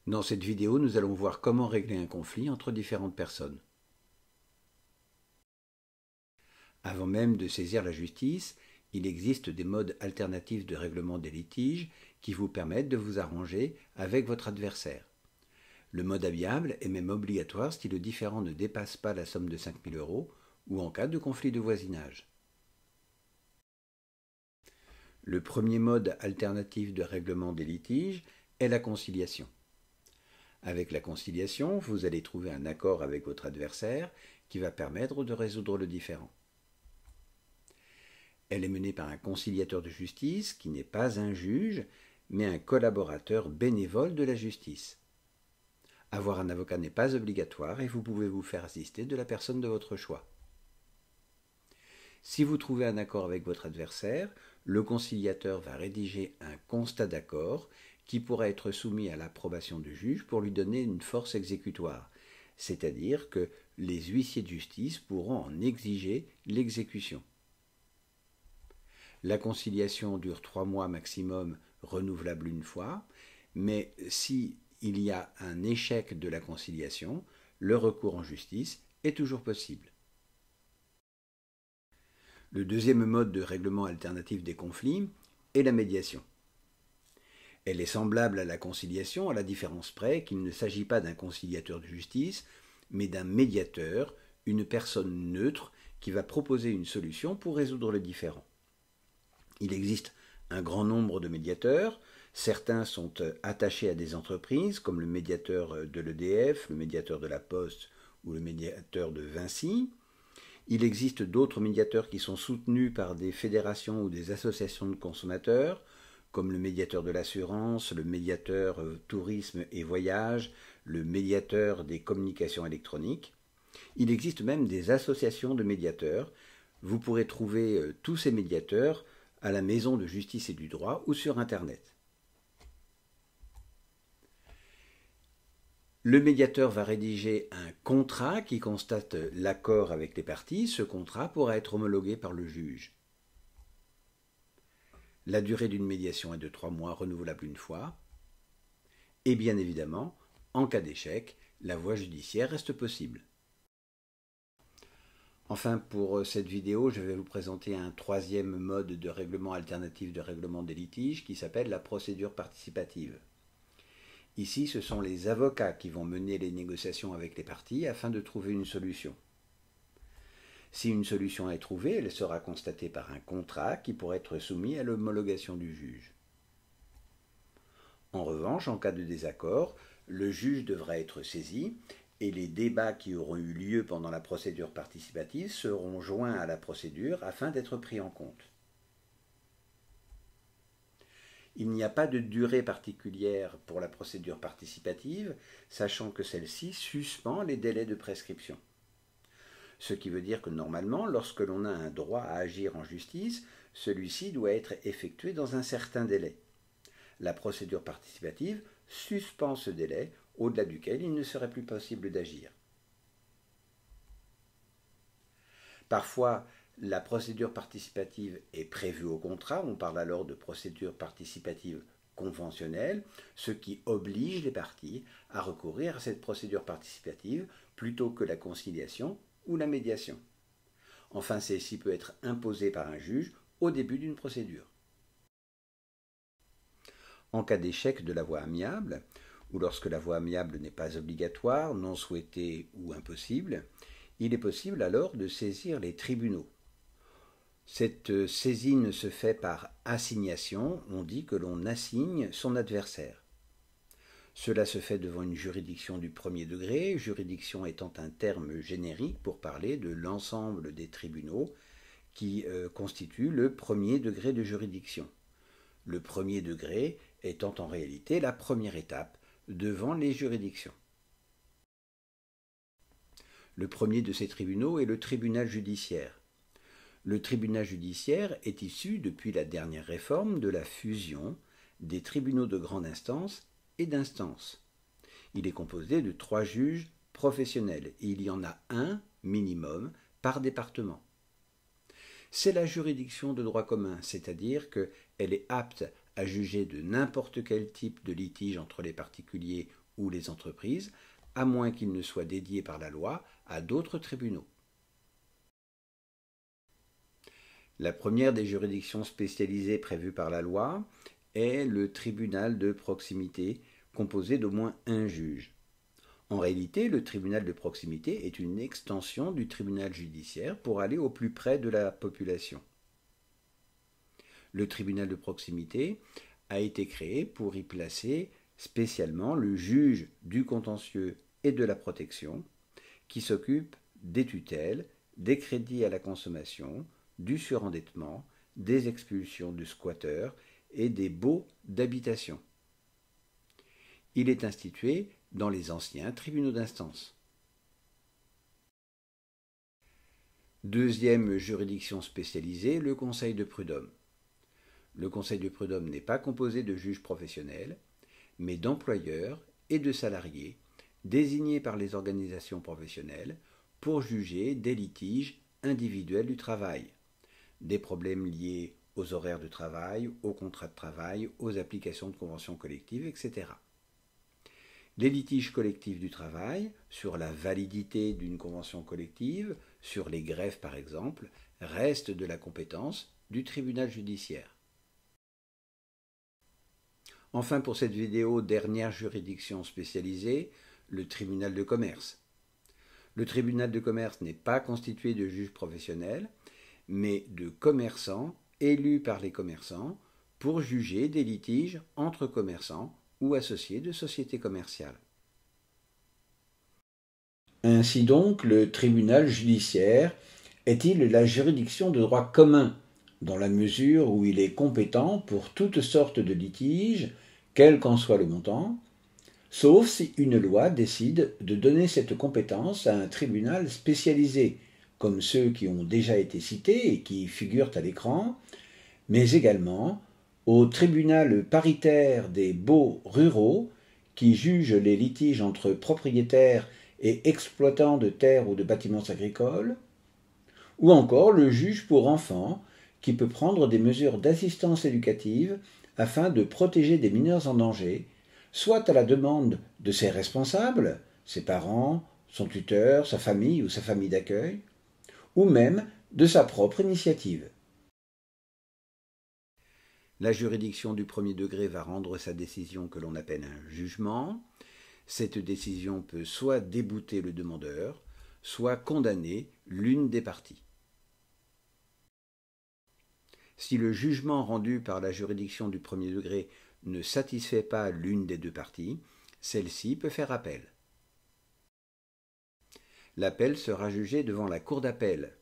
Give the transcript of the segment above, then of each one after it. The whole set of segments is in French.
Dans cette vidéo, nous allons voir comment régler un conflit entre différentes personnes. Avant même de saisir la justice, il existe des modes alternatifs de règlement des litiges qui vous permettent de vous arranger avec votre adversaire. Le mode amiable est même obligatoire si le différend ne dépasse pas la somme de 5 000 € ou en cas de conflit de voisinage. Le premier mode alternatif de règlement des litiges est la conciliation. Avec la conciliation, vous allez trouver un accord avec votre adversaire qui va permettre de résoudre le différend. Elle est menée par un conciliateur de justice qui n'est pas un juge, mais un collaborateur bénévole de la justice. Avoir un avocat n'est pas obligatoire et vous pouvez vous faire assister de la personne de votre choix. Si vous trouvez un accord avec votre adversaire, le conciliateur va rédiger un constat d'accord qui pourra être soumis à l'approbation du juge pour lui donner une force exécutoire, c'est-à-dire que les huissiers de justice pourront en exiger l'exécution. La conciliation dure 3 mois maximum, renouvelable une fois, mais si il y a un échec de la conciliation, le recours en justice est toujours possible. Le deuxième mode de règlement alternatif des conflits est la médiation. Elle est semblable à la conciliation, à la différence près qu'il ne s'agit pas d'un conciliateur de justice, mais d'un médiateur, une personne neutre qui va proposer une solution pour résoudre le différend. Il existe un grand nombre de médiateurs. Certains sont attachés à des entreprises, comme le médiateur de l'EDF, le médiateur de la Poste ou le médiateur de Vinci. Il existe d'autres médiateurs qui sont soutenus par des fédérations ou des associations de consommateurs, comme le médiateur de l'assurance, le médiateur tourisme et voyage, le médiateur des communications électroniques. Il existe même des associations de médiateurs. Vous pourrez trouver tous ces médiateurs à la Maison de justice et du droit ou sur Internet. Le médiateur va rédiger un contrat qui constate l'accord avec les parties. Ce contrat pourra être homologué par le juge. La durée d'une médiation est de 3 mois, renouvelable une fois. Et bien évidemment, en cas d'échec, la voie judiciaire reste possible. Enfin, pour cette vidéo, je vais vous présenter un troisième mode de règlement alternatif de règlement des litiges qui s'appelle la procédure participative. Ici, ce sont les avocats qui vont mener les négociations avec les parties afin de trouver une solution. Si une solution est trouvée, elle sera constatée par un contrat qui pourra être soumis à l'homologation du juge. En revanche, en cas de désaccord, le juge devra être saisi et les débats qui auront eu lieu pendant la procédure participative seront joints à la procédure afin d'être pris en compte. Il n'y a pas de durée particulière pour la procédure participative, sachant que celle-ci suspend les délais de prescription. Ce qui veut dire que normalement, lorsque l'on a un droit à agir en justice, celui-ci doit être effectué dans un certain délai. La procédure participative suspend ce délai, au-delà duquel il ne serait plus possible d'agir. Parfois, la procédure participative est prévue au contrat, on parle alors de procédure participative conventionnelle, ce qui oblige les parties à recourir à cette procédure participative plutôt que la conciliation ou la médiation. Enfin, celle-ci peut être imposée par un juge au début d'une procédure. En cas d'échec de la voie amiable, ou lorsque la voie amiable n'est pas obligatoire, non souhaitée ou impossible, il est possible alors de saisir les tribunaux. Cette saisine se fait par assignation, on dit que l'on assigne son adversaire. Cela se fait devant une juridiction du premier degré, juridiction étant un terme générique pour parler de l'ensemble des tribunaux qui constituent le premier degré de juridiction. Le premier degré étant en réalité la première étape devant les juridictions. Le premier de ces tribunaux est le tribunal judiciaire. Le tribunal judiciaire est issu, depuis la dernière réforme, de la fusion des tribunaux de grande instance et d'instance. Il est composé de 3 juges professionnels et il y en a un minimum par département. C'est la juridiction de droit commun, c'est-à-dire qu'elle est apte à juger de n'importe quel type de litige entre les particuliers ou les entreprises, à moins qu'il ne soit dédié par la loi à d'autres tribunaux. La première des juridictions spécialisées prévues par la loi est le tribunal de proximité, composé d'au moins un juge. En réalité, le tribunal de proximité est une extension du tribunal judiciaire pour aller au plus près de la population. Le tribunal de proximité a été créé pour y placer spécialement le juge du contentieux et de la protection, qui s'occupe des tutelles, des crédits à la consommation, du surendettement, des expulsions de squatteurs et des baux d'habitation. Il est institué dans les anciens tribunaux d'instance. Deuxième juridiction spécialisée, le Conseil de prud'homme. Le Conseil de prud'homme n'est pas composé de juges professionnels, mais d'employeurs et de salariés désignés par les organisations professionnelles pour juger des litiges individuels du travail, des problèmes liés aux horaires de travail, aux contrats de travail, aux applications de conventions collectives, etc. Les litiges collectifs du travail, sur la validité d'une convention collective, sur les grèves par exemple, restent de la compétence du tribunal judiciaire. Enfin, pour cette vidéo, dernière juridiction spécialisée, le tribunal de commerce. Le tribunal de commerce n'est pas constitué de juges professionnels, mais de commerçants élus par les commerçants pour juger des litiges entre commerçants ou associés de sociétés commerciales. Ainsi donc, le tribunal judiciaire est-il la juridiction de droit commun, dans la mesure où il est compétent pour toutes sortes de litiges, quel qu'en soit le montant, sauf si une loi décide de donner cette compétence à un tribunal spécialisé, comme ceux qui ont déjà été cités et qui figurent à l'écran, mais également au tribunal paritaire des baux ruraux qui juge les litiges entre propriétaires et exploitants de terres ou de bâtiments agricoles, ou encore le juge pour enfants qui peut prendre des mesures d'assistance éducative afin de protéger des mineurs en danger, soit à la demande de ses responsables, ses parents, son tuteur, sa famille ou sa famille d'accueil, ou même de sa propre initiative. La juridiction du premier degré va rendre sa décision que l'on appelle un jugement. Cette décision peut soit débouter le demandeur, soit condamner l'une des parties. Si le jugement rendu par la juridiction du premier degré ne satisfait pas l'une des deux parties, celle-ci peut faire appel. L'appel sera jugé devant la cour d'appel.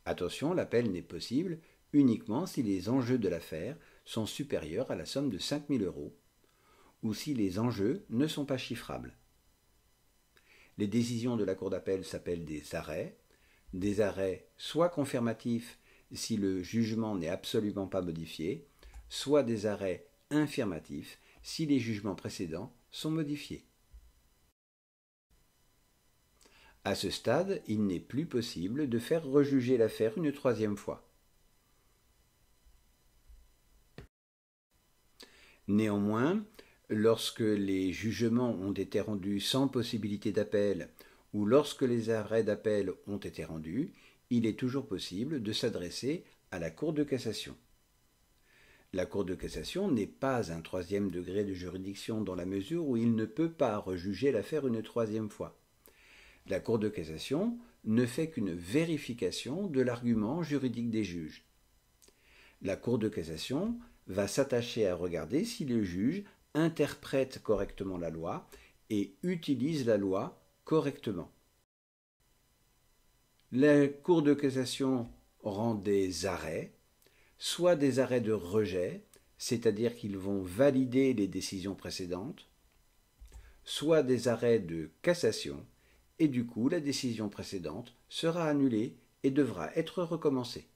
Attention, l'appel n'est possible uniquement si les enjeux de l'affaire sont supérieurs à la somme de 5 000 € ou si les enjeux ne sont pas chiffrables. Les décisions de la cour d'appel s'appellent des arrêts soit confirmatifs si le jugement n'est absolument pas modifié, soit des arrêts infirmatifs si les jugements précédents sont modifiés. À ce stade, il n'est plus possible de faire rejuger l'affaire une troisième fois. Néanmoins, lorsque les jugements ont été rendus sans possibilité d'appel ou lorsque les arrêts d'appel ont été rendus, il est toujours possible de s'adresser à la Cour de cassation. La Cour de cassation n'est pas un troisième degré de juridiction dans la mesure où il ne peut pas rejuger l'affaire une troisième fois. La Cour de cassation ne fait qu'une vérification de l'argument juridique des juges. La Cour de cassation va s'attacher à regarder si le juge interprète correctement la loi et utilise la loi correctement. La Cour de cassation rend des arrêts, soit des arrêts de rejet, c'est-à-dire qu'ils vont valider les décisions précédentes, soit des arrêts de cassation, et du coup la décision précédente sera annulée et devra être recommencée.